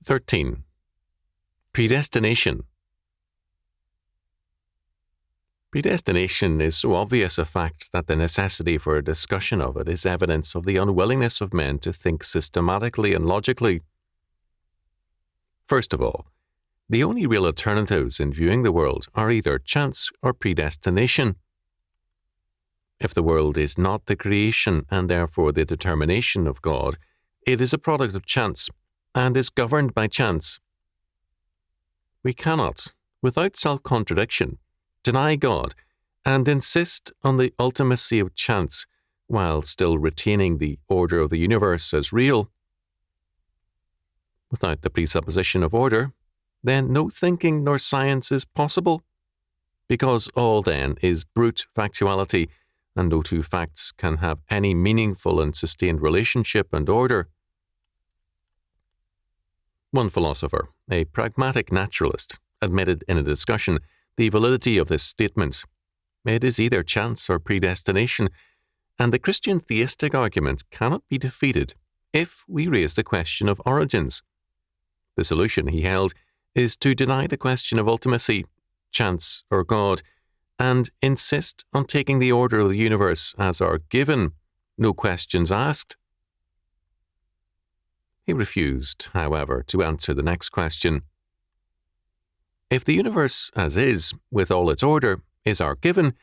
13. Predestination. Predestination is so obvious a fact that the necessity for a discussion of it is evidence of the unwillingness of men to think systematically and logically. First of all, the only real alternatives in viewing the world are either chance or predestination. If the world is not the creation and therefore the determination of God, it is a product of chance and is governed by chance. We cannot, without self-contradiction, deny God and insist on the ultimacy of chance while still retaining the order of the universe as real. Without the presupposition of order, then no thinking nor science is possible, because all then is brute factuality, and no two facts can have any meaningful and sustained relationship and order. One philosopher, a pragmatic naturalist, admitted in a discussion the validity of this statement. It is either chance or predestination, and the Christian theistic argument cannot be defeated if we raise the question of origins. The solution, he held, is to deny the question of ultimacy, chance or God, and insist on taking the order of the universe as our given, no questions asked. He refused, however, to answer the next question. If the universe as is, with all its order, is our given,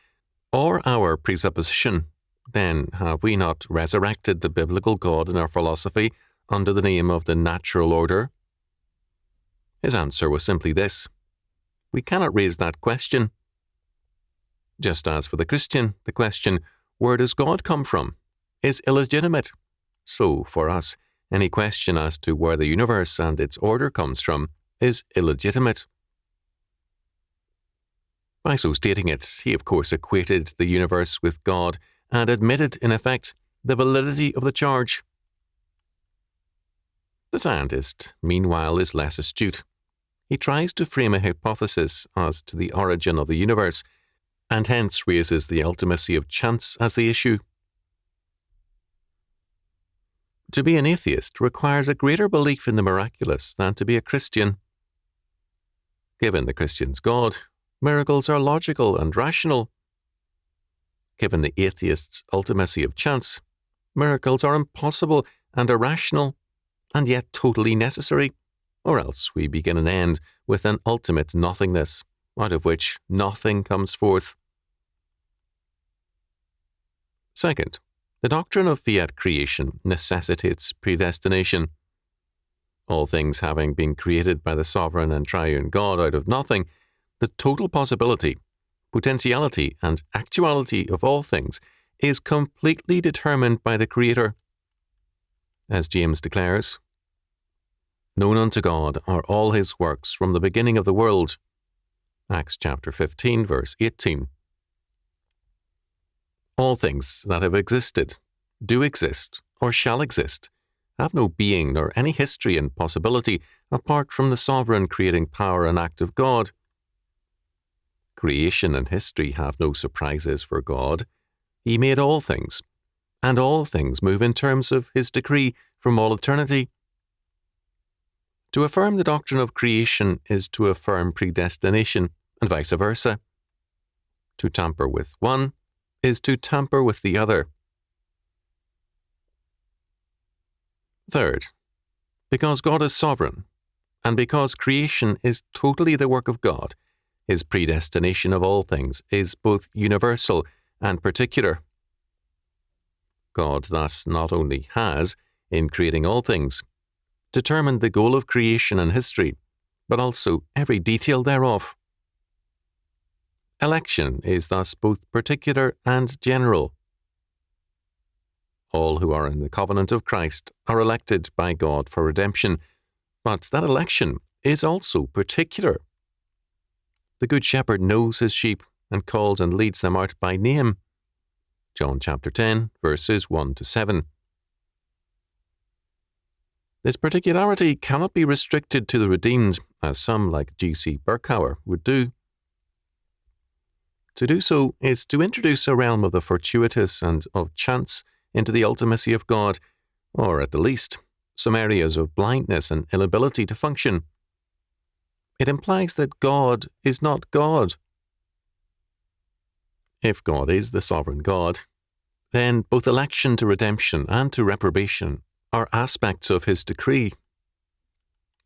or our presupposition, then have we not resurrected the biblical God in our philosophy under the name of the natural order? His answer was simply this: we cannot raise that question. Just as for the Christian, the question, where does God come from, is illegitimate, so for us, any question as to where the universe and its order comes from is illegitimate. By so stating it, he of course equated the universe with God and admitted, in effect, the validity of the charge. The scientist, meanwhile, is less astute. He tries to frame a hypothesis as to the origin of the universe, and hence raises the ultimacy of chance as the issue. To be an atheist requires a greater belief in the miraculous than to be a Christian. Given the Christian's God, miracles are logical and rational. Given the atheist's ultimacy of chance, miracles are impossible and irrational, and yet totally necessary, or else we begin and end with an ultimate nothingness, out of which nothing comes forth. Second, the doctrine of fiat creation necessitates predestination. All things having been created by the sovereign and triune God out of nothing, the total possibility, potentiality, and actuality of all things is completely determined by the Creator. As James declares, known unto God are all his works from the beginning of the world. Acts chapter 15, verse 18. All things that have existed, do exist, or shall exist, have no being nor any history and possibility apart from the sovereign creating power and act of God. Creation and history have no surprises for God. He made all things, and all things move in terms of his decree from all eternity. To affirm the doctrine of creation is to affirm predestination, and vice versa. To tamper with one is to tamper with the other. Third, because God is sovereign, and because creation is totally the work of God, his predestination of all things is both universal and particular. God thus not only has, in creating all things, determined the goal of creation and history, but also every detail thereof. Election is thus both particular and general. All who are in the covenant of Christ are elected by God for redemption, but that election is also particular. The Good Shepherd knows his sheep and calls and leads them out by name. John chapter 10, verses 1 to 7. This particularity cannot be restricted to the redeemed, as some like G.C. Berkouwer would do. To do so is to introduce a realm of the fortuitous and of chance into the ultimacy of God, or at the least, some areas of blindness and inability to function. It implies that God is not God. If God is the sovereign God, then both election to redemption and to reprobation are aspects of his decree.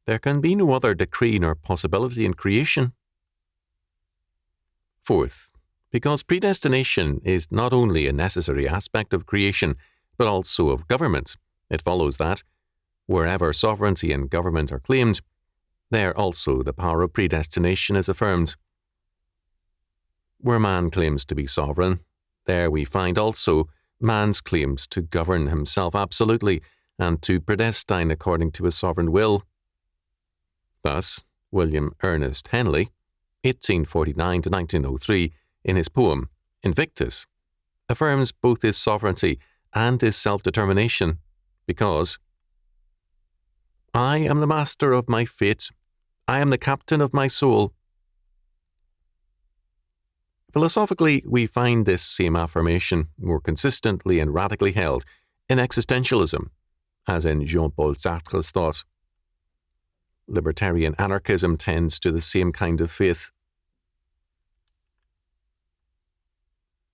There can be no other decree nor possibility in creation. Fourth, because predestination is not only a necessary aspect of creation, but also of government, it follows that, wherever sovereignty and government are claimed, there also the power of predestination is affirmed. Where man claims to be sovereign, there we find also man's claims to govern himself absolutely and to predestine according to his sovereign will. Thus, William Ernest Henley, 1849 to 1903, in his poem Invictus, affirms both his sovereignty and his self-determination, because I am the master of my fate, I am the captain of my soul. Philosophically, we find this same affirmation more consistently and radically held in existentialism, as in Jean-Paul Sartre's thought. Libertarian anarchism tends to the same kind of faith.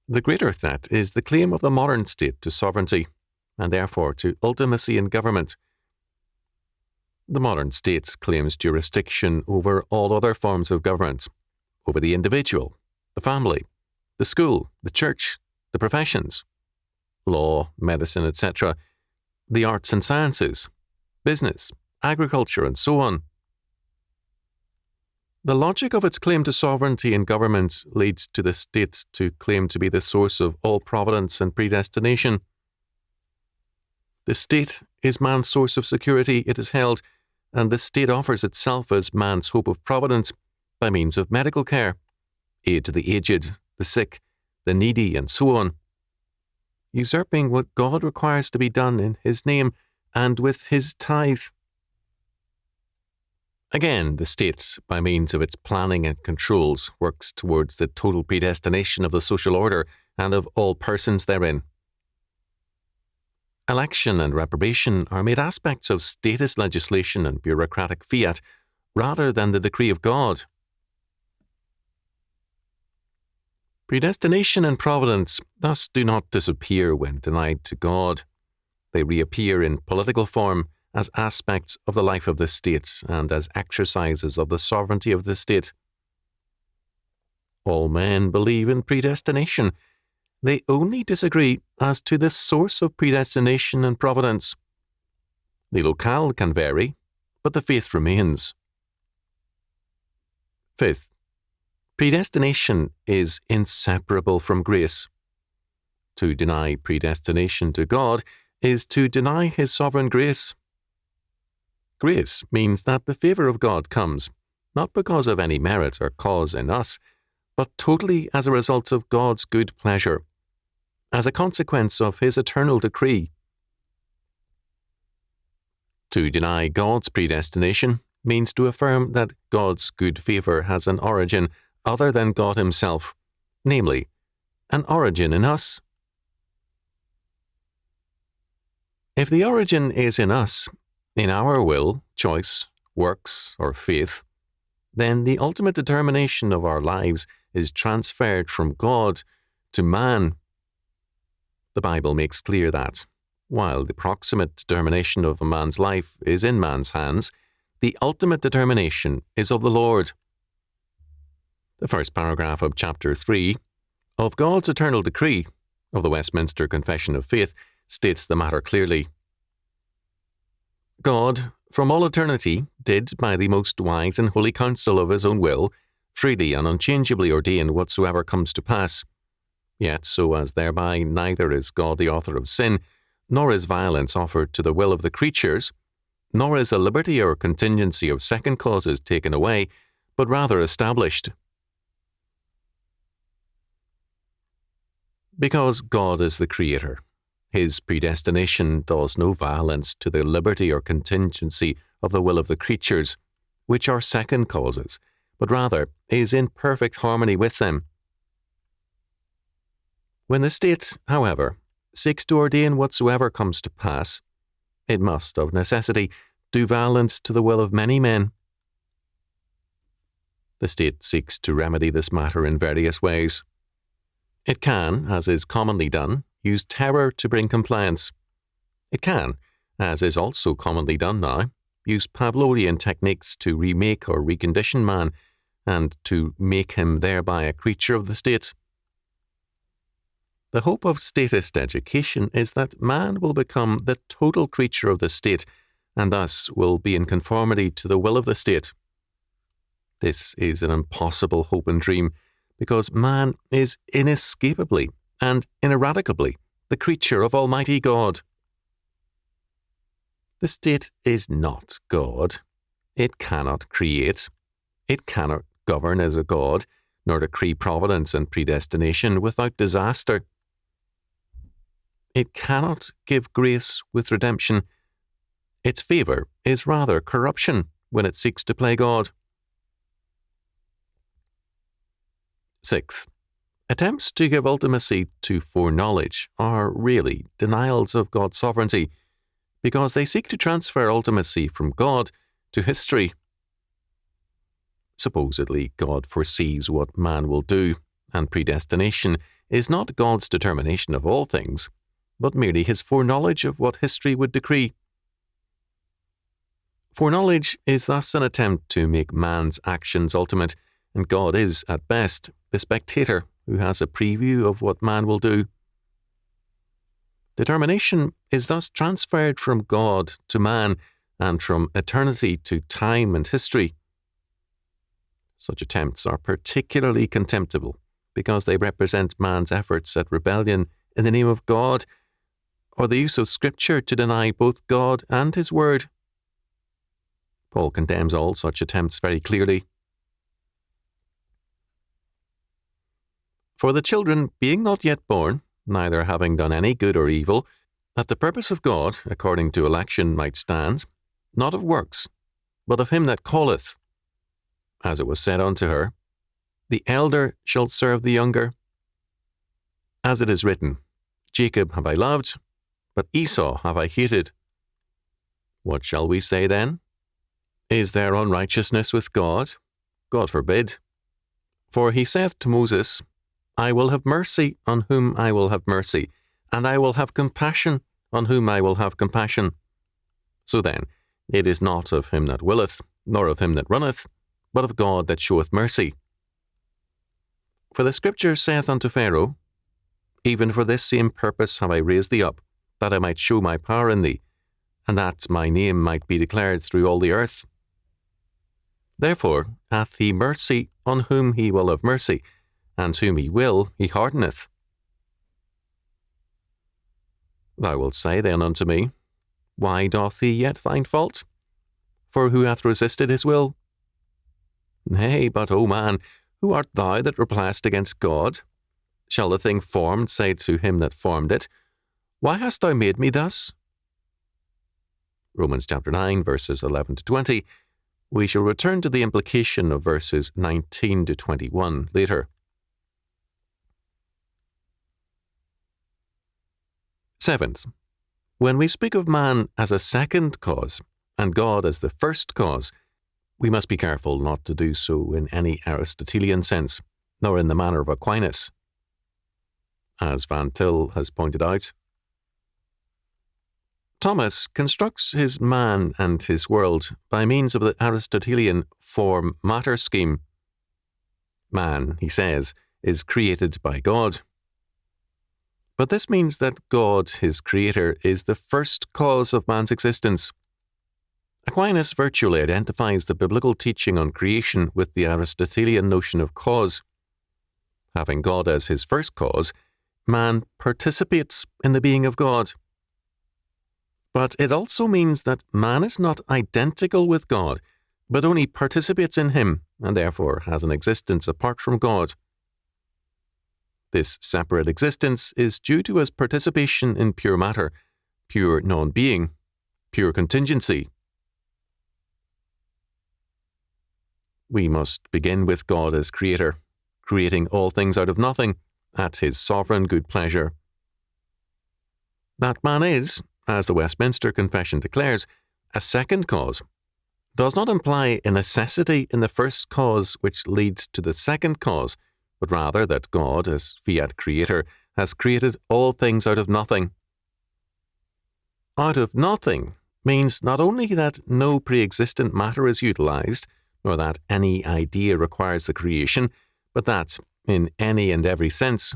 The greater threat is the claim of the modern state to sovereignty, and therefore to ultimacy in government. The modern state claims jurisdiction over all other forms of government, over the individual, the family, the school, the church, the professions, law, medicine, etc., the arts and sciences, business, agriculture, and so on. The logic of its claim to sovereignty in government leads to the state to claim to be the source of all providence and predestination. The state is man's source of security, it is held, and the state offers itself as man's hope of providence by means of medical care, aid to the aged, the sick, the needy, and so on, usurping what God requires to be done in his name and with his tithe. Again, the state, by means of its planning and controls, works towards the total predestination of the social order and of all persons therein. Election and reprobation are made aspects of statist legislation and bureaucratic fiat, rather than the decree of God. Predestination and providence thus do not disappear when denied to God. They reappear in political form as aspects of the life of the state and as exercises of the sovereignty of the state. All men believe in predestination. They only disagree as to the source of predestination and providence. The locale can vary, but the faith remains. Fifth, predestination is inseparable from grace. To deny predestination to God is to deny his sovereign grace. Grace means that the favour of God comes, not because of any merit or cause in us, but totally as a result of God's good pleasure, as a consequence of his eternal decree. To deny God's predestination means to affirm that God's good favour has an origin other than God himself, namely, an origin in us. If the origin is in us, in our will, choice, works, or faith, then the ultimate determination of our lives is transferred from God to man. The Bible makes clear that, while the proximate determination of a man's life is in man's hands, the ultimate determination is of the Lord. The first paragraph of chapter 3 of God's eternal decree of the Westminster Confession of Faith states the matter clearly. God, from all eternity, did, by the most wise and holy counsel of his own will, freely and unchangeably ordain whatsoever comes to pass, yet so as thereby neither is God the author of sin, nor is violence offered to the will of the creatures, nor is a liberty or contingency of second causes taken away, but rather established. Because God is the Creator, his predestination does no violence to the liberty or contingency of the will of the creatures, which are second causes, but rather is in perfect harmony with them. When the state, however, seeks to ordain whatsoever comes to pass, It must, of necessity, do violence to the will of many men. The state seeks to remedy this matter in various ways. It can, as is commonly done, use terror to bring compliance. It can, as is also commonly done now, use Pavlovian techniques to remake or recondition man, and to make him thereby a creature of the state. The hope of statist education is that man will become the total creature of the state, and thus will be in conformity to the will of the state. This is an impossible hope and dream, because man is inescapably and ineradicably the creature of Almighty God. The state is not God. It cannot create. It cannot govern as a God, nor decree providence and predestination without disaster. It cannot give grace with redemption. Its favour is rather corruption when it seeks to play God. Sixth, attempts to give ultimacy to foreknowledge are really denials of God's sovereignty, because they seek to transfer ultimacy from God to history. Supposedly, God foresees what man will do, and predestination is not God's determination of all things, but merely his foreknowledge of what history would decree. Foreknowledge is thus an attempt to make man's actions ultimate, and God is, at best, the spectator who has a preview of what man will do. Determination is thus transferred from God to man, and from eternity to time and history. Such attempts are particularly contemptible, because they represent man's efforts at rebellion in the name of God, or the use of Scripture to deny both God and His Word. Paul condemns all such attempts very clearly. For the children, being not yet born, neither having done any good or evil, that the purpose of God, according to election, might stand, not of works, but of him that calleth. As it was said unto her, the elder shall serve the younger. As it is written, Jacob have I loved, but Esau have I hated. What shall we say then? Is there unrighteousness with God? God forbid. For he saith to Moses, I will have mercy on whom I will have mercy, and I will have compassion on whom I will have compassion. So then, it is not of him that willeth, nor of him that runneth, but of God that showeth mercy. For the Scripture saith unto Pharaoh, Even for this same purpose have I raised thee up, that I might show my power in thee, and that my name might be declared through all the earth. Therefore hath he mercy on whom he will have mercy, and whom he will he hardeneth. Thou wilt say then unto me, Why doth he yet find fault? For who hath resisted his will? Nay, but, O man, who art thou that repliest against God? Shall the thing formed say to him that formed it, Why hast thou made me thus? Romans chapter 9, verses 11 to 20. We shall return to the implication of verses 19 to 21 later. Seventh, when we speak of man as a second cause and God as the first cause, we must be careful not to do so in any Aristotelian sense, nor in the manner of Aquinas. As Van Til has pointed out, Thomas constructs his man and his world by means of the Aristotelian form-matter scheme. Man, he says, is created by God. But this means that God, his creator, is the first cause of man's existence. Aquinas virtually identifies the biblical teaching on creation with the Aristotelian notion of cause. Having God as his first cause, man participates in the being of God. But it also means that man is not identical with God, but only participates in him, and therefore has an existence apart from God. This separate existence is due to his participation in pure matter, pure non-being, pure contingency. We must begin with God as creator, creating all things out of nothing, at his sovereign good pleasure. That man is, as the Westminster Confession declares, a second cause does not imply a necessity in the first cause which leads to the second cause, but rather that God, as fiat creator, has created all things out of nothing. Out of nothing means not only that no pre-existent matter is utilized, nor that any idea requires the creation, but that, in any and every sense,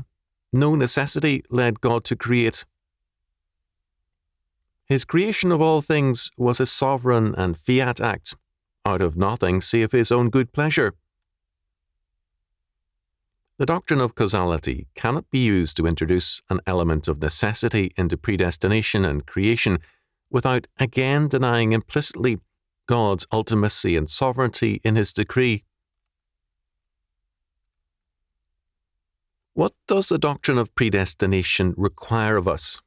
no necessity led God to create. His creation of all things was a sovereign and fiat act, out of nothing save his own good pleasure. The doctrine of causality cannot be used to introduce an element of necessity into predestination and creation without again denying implicitly God's ultimacy and sovereignty in his decree. What does the doctrine of predestination require of us?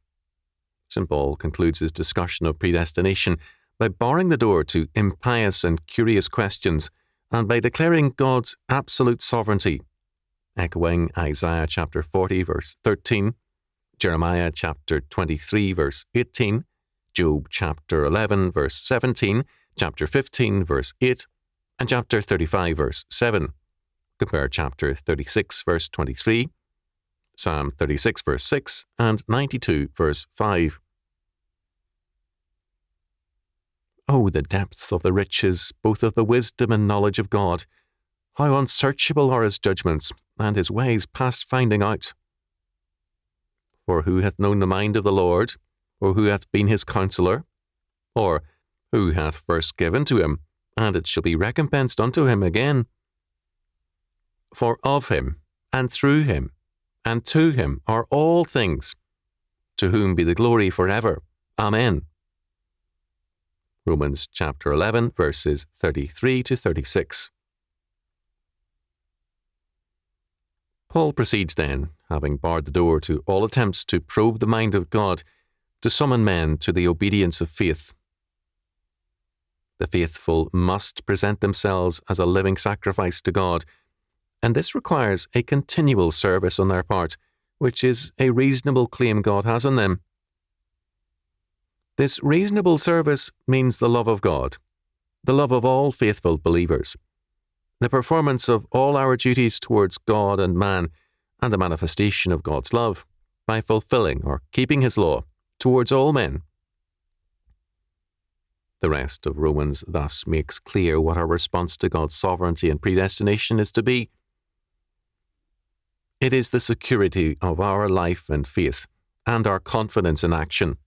St. Paul concludes his discussion of predestination by barring the door to impious and curious questions and by declaring God's absolute sovereignty, echoing Isaiah chapter 40 verse 13, Jeremiah chapter 23 verse 18, Job chapter 11 verse 17, chapter 15 verse 8, and chapter 35 verse 7. Compare chapter 36 verse 23, Psalm 36 verse 6, and 92 verse 5. Oh, the depth of the riches, both of the wisdom and knowledge of God! How unsearchable are his judgments, and his ways past finding out. For who hath known the mind of the Lord, or who hath been his counsellor? Or who hath first given to him, and it shall be recompensed unto him again? For of him, and through him, and to him are all things, to whom be the glory forever. Amen. Romans chapter 11, verses 33 to 36. Paul proceeds then, having barred the door to all attempts to probe the mind of God, to summon men to the obedience of faith. The faithful must present themselves as a living sacrifice to God, and this requires a continual service on their part, which is a reasonable claim God has on them. This reasonable service means the love of God, the love of all faithful believers, the performance of all our duties towards God and man, and the manifestation of God's love by fulfilling or keeping his law towards all men. The rest of Romans thus makes clear what our response to God's sovereignty and predestination is to be. It is the security of our life and faith, and our confidence in action.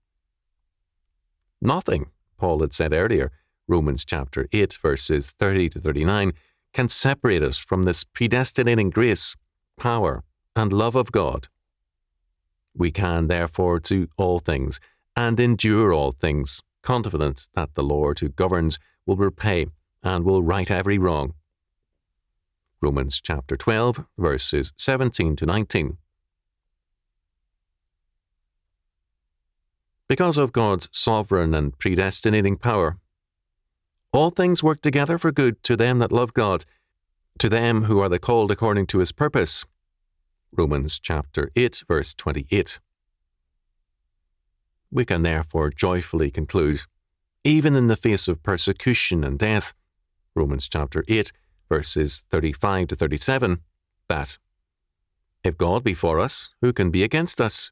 Nothing, Paul had said earlier, Romans chapter 8, verses 30 to 39, can separate us from this predestinating grace, power, and love of God. We can, therefore, do all things, and endure all things, confident that the Lord who governs will repay and will right every wrong. Romans chapter 12, verses 17 to 19. Because of God's sovereign and predestinating power, all things work together for good to them that love God, to them who are the called according to his purpose. Romans chapter 8, verse 28. We can therefore joyfully conclude, even in the face of persecution and death, Romans chapter 8, verses 35 to 37, that if God be for us, who can be against us?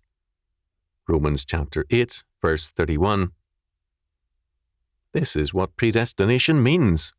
Romans chapter 8, verse 31. This is what predestination means.